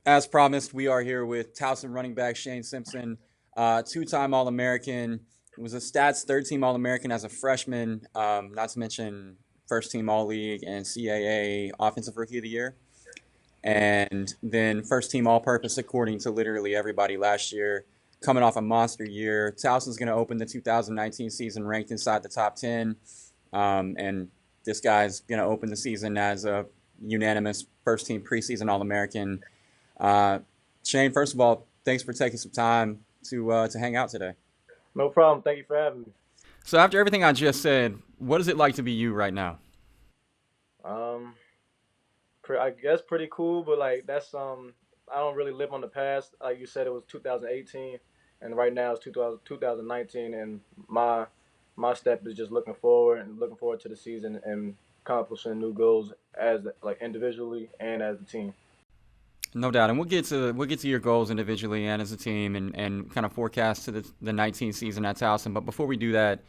As promised, we are here with Towson running back Shane Simpson, two-time All-American. Was a stats third-team All-American as a freshman. Not to mention first-team All-League and CAA Offensive Rookie of the Year, and then first-team All-Purpose according to literally everybody last year. Coming off a monster year, Towson's going to open the 2019 season ranked inside the top 10, and this guy's going to open the season as a unanimous first-team preseason All-American. Uh, Shane, first of all, thanks for taking some time to hang out today. No problem. Thank you for having me. So after everything I just said, what is it like to be you right now? Um, I guess pretty cool, but like I don't really live on the past. Like you said, it was 2018, and right now it's 2019, and my step is just looking forward to the season and accomplishing new goals as like individually and as a team. No doubt, and we'll get to your goals individually and as a team, and kind of forecast to the 19 season at Towson. But before we do that,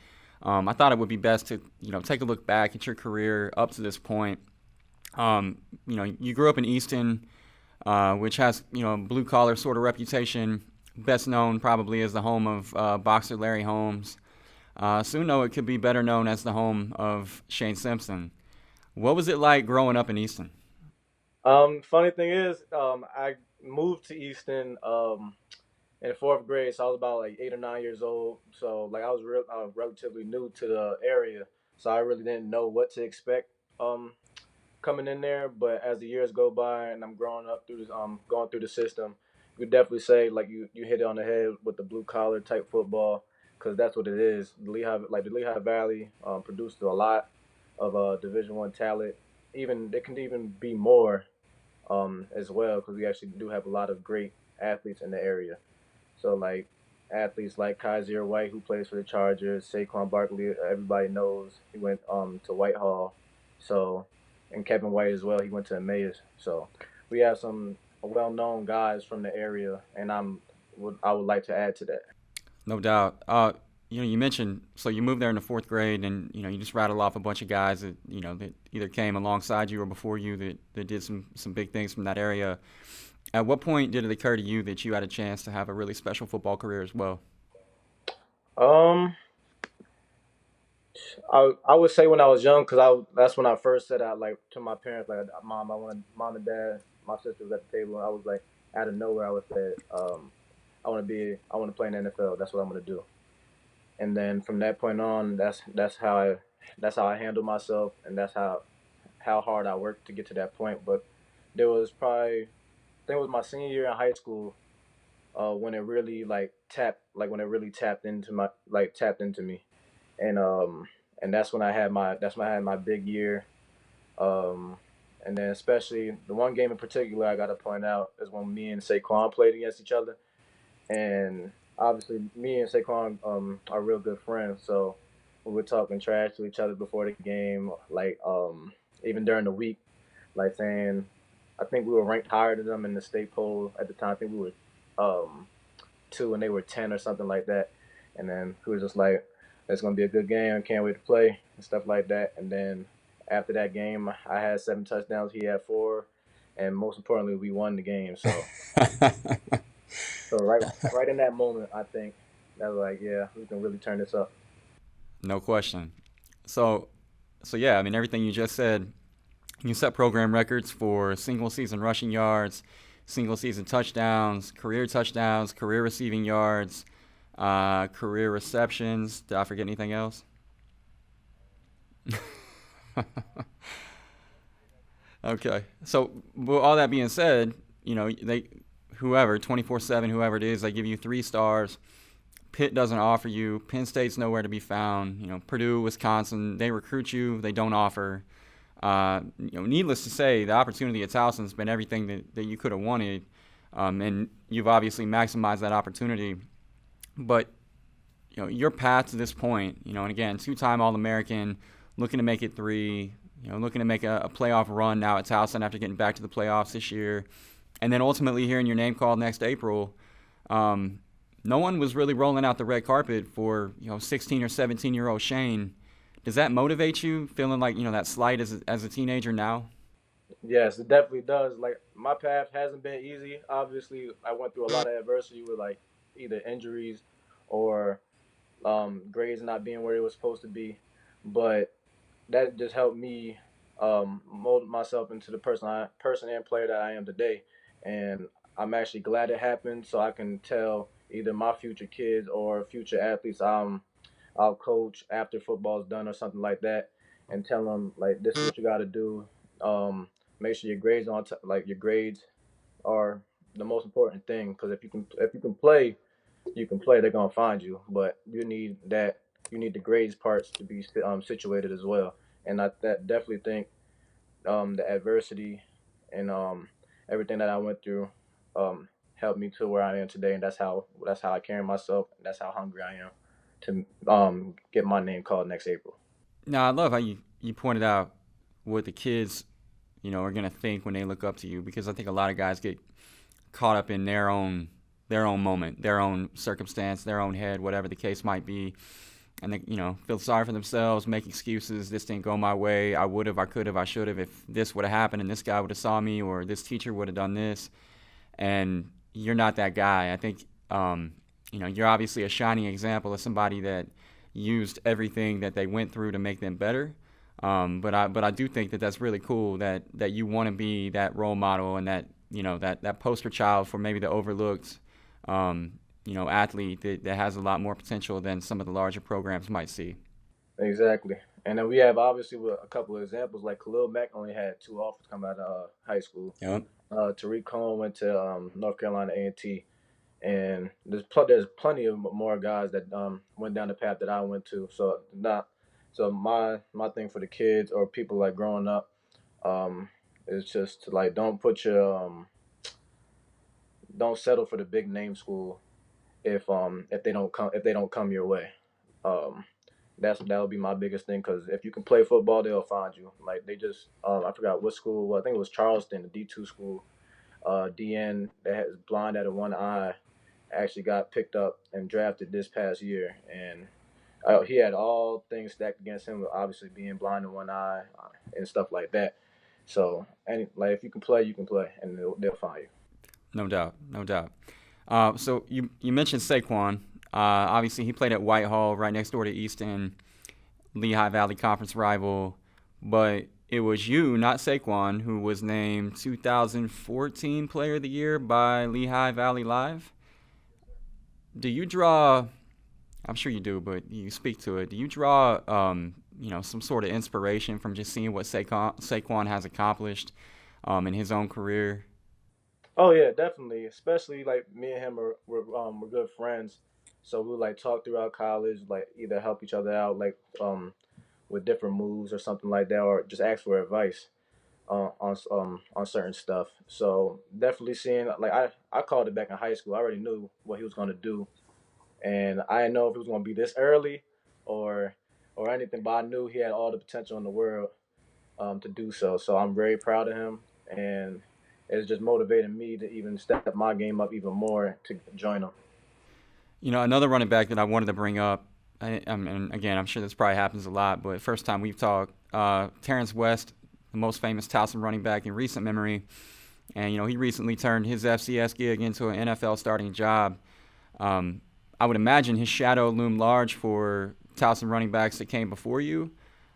I thought it would be best to take a look back at your career up to this point. You grew up in Easton, which has a blue collar sort of reputation. Best known probably as the home of boxer Larry Holmes. Soon though, it could be better known as the home of Shane Simpson. What was it like growing up in Easton? Funny thing is, I moved to Easton in fourth grade, so I was about like 8 or 9 years old. So like I was relatively new to the area, so I really didn't know what to expect coming in there. But as the years go by and I'm growing up through this, going through the system, you could definitely say like you hit it on the head with the blue collar type football because that's what it is. The Lehigh Valley produced a lot of Division One talent. Even it can even be more as well because we actually do have a lot of great athletes in the area. So like athletes like Kaiser White who plays for the Chargers, Saquon Barkley, everybody knows he went to Whitehall. So and Kevin White as well, he went to Emmaus. So we have some well-known guys from the area, and I would like to add to that. No doubt. You mentioned so you moved there in the fourth grade, and you just rattled off a bunch of guys that that either came alongside you or before you that did some big things from that area. At what point did it occur to you that you had a chance to have a really special football career as well? Um, I would say when I was young, because that's when I first said out like to my parents like mom and dad, my sister was at the table, and I was like out of nowhere I was said I want to play in the NFL. That's what I'm gonna do. And then from that point on, that's how I handle myself, and that's how hard I worked to get to that point. But there was probably I think it was my senior year in high school when it really when it really tapped into me, and that's when I had my big year. Um, and then especially the one game in particular I got to point out is when me and Saquon played against each other, and obviously me and Saquon are real good friends, so we were talking trash to each other before the game, even during the week, like saying I think we were ranked higher than them in the state poll at the time. I think we were two and they were 10 or something like that. And then we were just like, it's gonna be a good game. Can't wait to play and stuff like that. And then after that game, I had 7 touchdowns. He had four, and most importantly, we won the game. So right in that moment, I think that was like, yeah, we can really turn this up. No question. So, so yeah, I mean everything you just said. You set program records for single season rushing yards, single season touchdowns, career receiving yards, career receptions. Did I forget anything else? Okay. So, with all that being said, they whoever 24/7 whoever it is, they give you 3 stars. Pitt doesn't offer you. Penn State's nowhere to be found. Purdue, Wisconsin, they recruit you. They don't offer. Needless to say, the opportunity at Towson's been everything that you could have wanted, and you've obviously maximized that opportunity. But your path to this point, and again, two-time All-American, looking to make it three, looking to make a playoff run now at Towson after getting back to the playoffs this year, and then ultimately hearing your name called next April. No one was really rolling out the red carpet for 16 or 17-year-old Shane. Does that motivate you, feeling like that slight as a teenager now? Yes, it definitely does. Like my path hasn't been easy. Obviously, I went through a lot of adversity with like either injuries or grades not being where it was supposed to be. But that just helped me mold myself into the person and player that I am today. And I'm actually glad it happened, so I can tell either my future kids or future athletes I'll coach after football's done or something like that, and tell them like this is what you got to do. Make sure your grades like your grades are the most important thing, because if you can play, you can play. They're gonna find you, but you need the grades parts to be situated as well. And I that definitely think the adversity and everything that I went through helped me to where I am today, and that's how I carry myself. And that's how hungry I am to get my name called next April. Now, I love how you pointed out what the kids, are going to think when they look up to you, because I think a lot of guys get caught up in their own moment, their own circumstance, their own head, whatever the case might be, and they, feel sorry for themselves, make excuses. This didn't go my way. I would have, I could have, I should have. If this would have happened, and this guy would have saw me, or this teacher would have done this, and you're not that guy. I think, you're obviously a shining example of somebody that used everything that they went through to make them better. But I do think that that's really cool that you want to be that role model, and that poster child for maybe the overlooked athlete that has a lot more potential than some of the larger programs might see. Exactly. And then we have obviously a couple of examples like Khalil Mack only had two offers come out of high school. Yep. Tariq Cohen went to North Carolina A&T, and there's plenty of more guys that went down the path that I went to. So my thing for the kids or people like growing up um, is just to like don't settle for the big name school if they don't come your way. Um, that'll be my biggest thing, because if you can play football, they'll find you. Like they just I forgot what school. Well, I think it was Charleston, the D2 school. DN that has blind out of one eye actually got picked up and drafted this past year, and he had all things stacked against him, obviously being blind in one eye and stuff like that. So, like if you can play, you can play, and they'll find you. No doubt, no doubt. So you mentioned Saquon. Obviously, he played at Whitehall, right next door to Easton, Lehigh Valley Conference rival. But it was you, not Saquon, who was named 2014 Player of the Year by Lehigh Valley Live. Do you draw? I'm sure you do, but you speak to it. Do you draw, some sort of inspiration from just seeing what Saquon has accomplished in his own career? Oh yeah, definitely. Especially like me and him we're good friends, so we like talk throughout college, like either help each other out, like with different moves or something like that, or just ask for advice on certain stuff. So definitely seeing like I called it back in high school. I already knew what he was gonna do, and I didn't know if it was gonna be this early or or anything, but I knew he had all the potential in the world to do so. So I'm very proud of him, and it's just motivating me to even step my game up even more to join him. Another running back that I wanted to bring up, and again, I'm sure this probably happens a lot, but first time we've talked, Terrence West, the most famous Towson running back in recent memory, and he recently turned his FCS gig into an NFL starting job. Um, I would imagine his shadow loomed large for Towson running backs that came before you,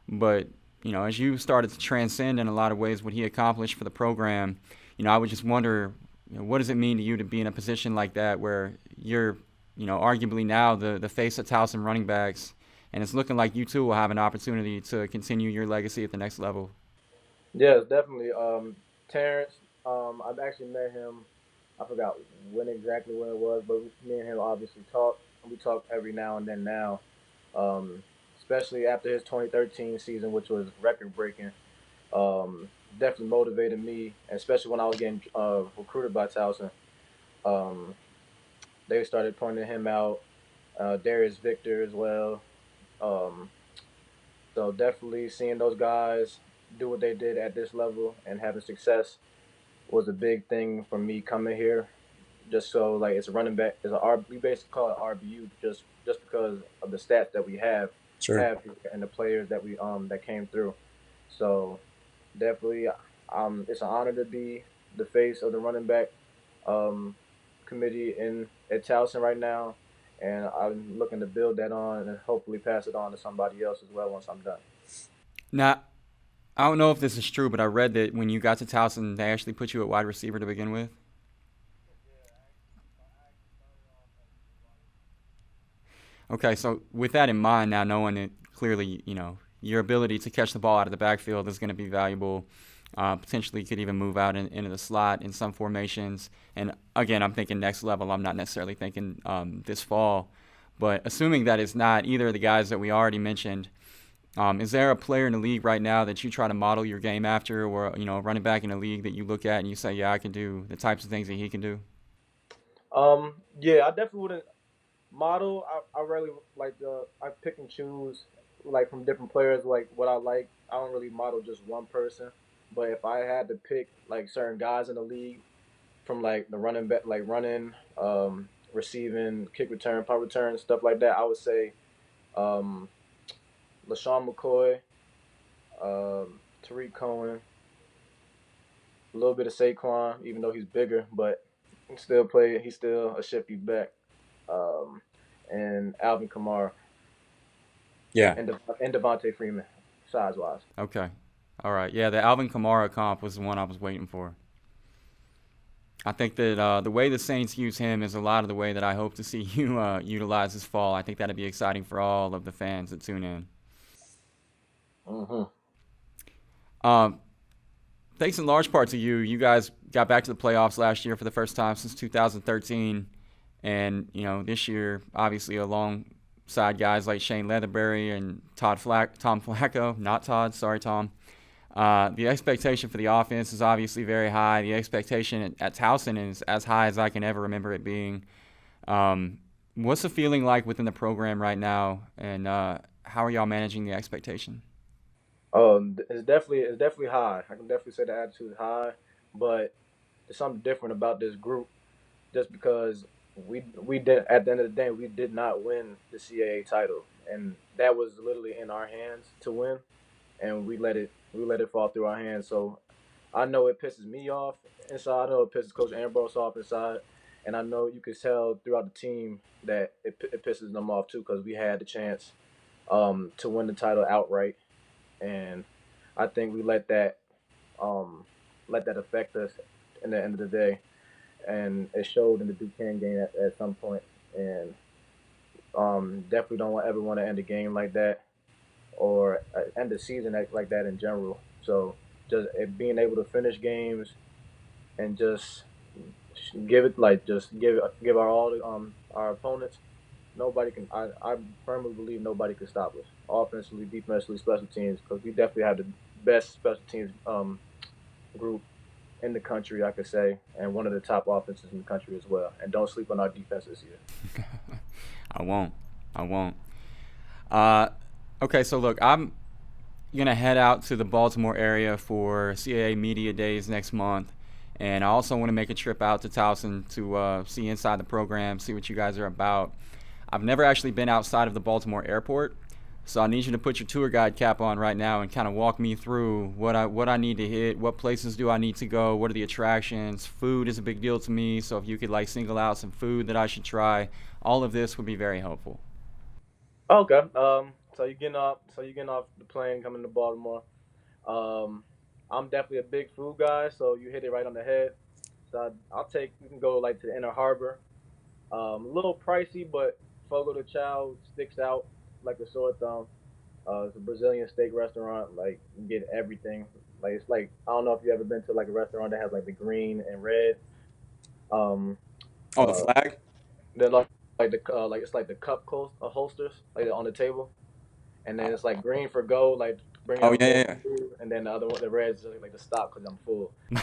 but as you started to transcend in a lot of ways what he accomplished for the program, I would just wonder, what does it mean to you to be in a position like that where you're, arguably now the face of Towson running backs, and it's looking like you too will have an opportunity to continue your legacy at the next level. Yes, definitely. Terrence, I've actually met him. I forgot when it was, but me and him obviously talk. We talk every now and then now, um, especially after his 2013 season, which was record breaking. Definitely motivated me, especially when I was getting recruited by Towson. Um, they started pointing him out. Darius Victor as well. Um, so definitely seeing those guys do what they did at this level and having success was a big thing for me coming here. Just so like it's a running back, it's a R. We basically call it RBU just because of the stats that we Sure. have and the players that we that came through. So definitely. It's an honor to be the face of the running back um, committee in at Towson right now, and I'm looking to build that on and hopefully pass it on to somebody else as well once I'm done. Now, I don't know if this is true, but I read that when you got to Towson, they actually put you at wide receiver to begin with. Okay, so with that in mind, now knowing that clearly, your ability to catch the ball out of the backfield is going to be valuable. Potentially could even move out into the slot in some formations. And again, I'm thinking next level. I'm not necessarily thinking this fall. But assuming that it's not either of the guys that we already mentioned, is there a player in the league right now that you try to model your game after, or a running back in the league that you look at and you say, yeah, I can do the types of things that he can do? Yeah, I definitely wouldn't model. I really I pick and choose like from different players like what I like. I don't really model just one person. But if I had to pick like certain guys in the league from like the running back, like running, receiving, kick return, punt return, stuff like that, I would say um, LaShawn McCoy, Tariq Cohen, a little bit of Saquon, even though he's bigger, but he's still a shifty back. Um, and Alvin Kamara Yeah. and Devontae Freeman, size wise. Okay. All right. Yeah, the Alvin Kamara comp was the one I was waiting for. I think that the way the Saints use him is a lot of the way that I hope to see you utilize this fall. I think that'd be exciting for all of the fans that tune in. Hmm. Um, Thanks in large part to you. You guys got back to the playoffs last year for the first time since 2013, and this year, obviously, alongside guys like Shane Leatherberry and Tom Flacco, not Todd, sorry Tom. The expectation for the offense is obviously very high. The expectation at Towson is as high as I can ever remember it being. What's the feeling like within the program right now, and how are y'all managing the expectation? It's definitely high. I can definitely say the attitude is high, but there's something different about this group. Just because we did at the end of the day we did not win the CAA title, and that was literally in our hands to win, and we let it fall through our hands. So I know it pisses me off inside. I know it pisses Coach Ambrose off inside, and I know you could tell throughout the team that it pisses them off too because we had the chance to win the title outright, and I think we um, let that affect us in the end of the day, and it showed in the Duquesne game at some point, and definitely don't ever want to end a game like that or end the season like that in general. So just being able to finish games and just give it like just give our all to our opponents. Nobody can. I firmly believe nobody can stop us offensively, defensively, special teams because we definitely have the best special teams group in the country, I could say, and one of the top offenses in the country as well. And don't sleep on our defense this year. I won't. I won't. Uh, okay, so look, I'm gonna head out to the Baltimore area for CAA Media Days next month, and I also want to make a trip out to Towson to see inside the program, see what you guys are about. I've never actually been outside of the Baltimore airport, so I need you to put your tour guide cap on right now and kind of walk me through what I need to hit, what places do I need to go, what are the attractions. Food is a big deal to me, so if you could like single out some food that I should try, all of this would be very helpful. Okay. So you getting off the plane coming to Baltimore. Um, I'm definitely a big food guy, so you hit it right on the head. So I'll take. You can go like to the Inner Harbor. A little pricey, but Fogo de Chao sticks out like a sore thumb. It's a Brazilian steak restaurant. Like you get everything. Like it's like I don't know if you ever been to like a restaurant that has like the green and red. Um, Oh, the uh, flag? they're like the like it's like the holsters like on the table, and then it's like green for go, like bring Oh up more yeah, food, and then the other one, the red is like to stop because I'm full. yeah.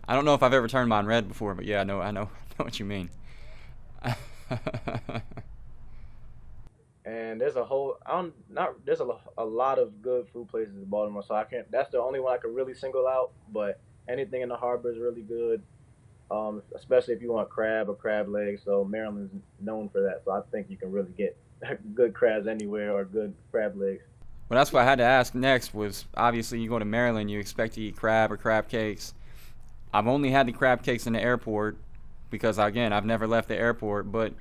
I don't know if I've ever turned mine red before, but yeah, I know what you mean. And there's a whole I don't not there's a lot of good food places in Baltimore, so I can't. That's the only one I could really single out. But anything in the harbor is really good. Especially if you want crab or crab legs. So Maryland's known for that. So I think you can really get good crabs anywhere or good crab legs. Well, that's what I had to ask next was, obviously, you go to Maryland, you expect to eat crab or crab cakes. I've only had the crab cakes in the airport because, again, I've never left the airport, but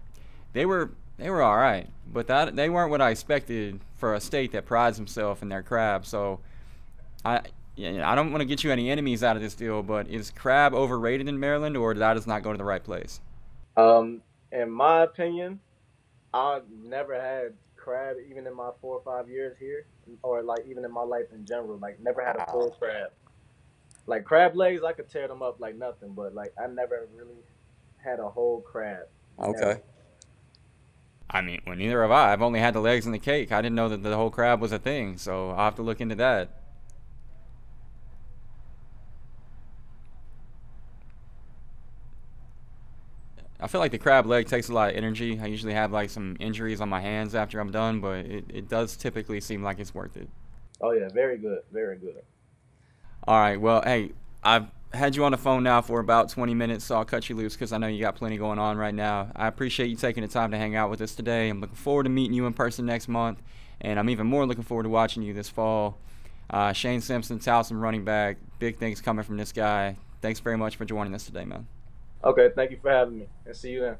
they were all right. But they weren't what I expected for a state that prides himself in their crab. So I don't want to get you any enemies out of this deal, but is crab overrated in Maryland, or did I just not go to the right place? In my opinion, I never had crab even in my 4 or 5 years here, or like even in my life in general. Like never had a full crab. Like crab legs, I could tear them up like nothing, but like I never really had a whole crab. Never. Okay. I mean, well, neither have I. I've only had the legs and the cake. I didn't know that the whole crab was a thing, so I'll have to look into that. I feel like the crab leg takes a lot of energy. I usually have like some injuries on my hands after I'm done, but it does typically seem like it's worth it. Oh yeah, very good, very good. All right, well, hey, I've had you on the phone now for about 20 minutes, so I'll cut you loose because I know you got plenty going on right now. I appreciate you taking the time to hang out with us today. I'm looking forward to meeting you in person next month, and I'm even more looking forward to watching you this fall. Shane Simpson, Towson running back. Big things coming from this guy. Thanks very much for joining us today, man. Okay, thank you for having me, and see you then.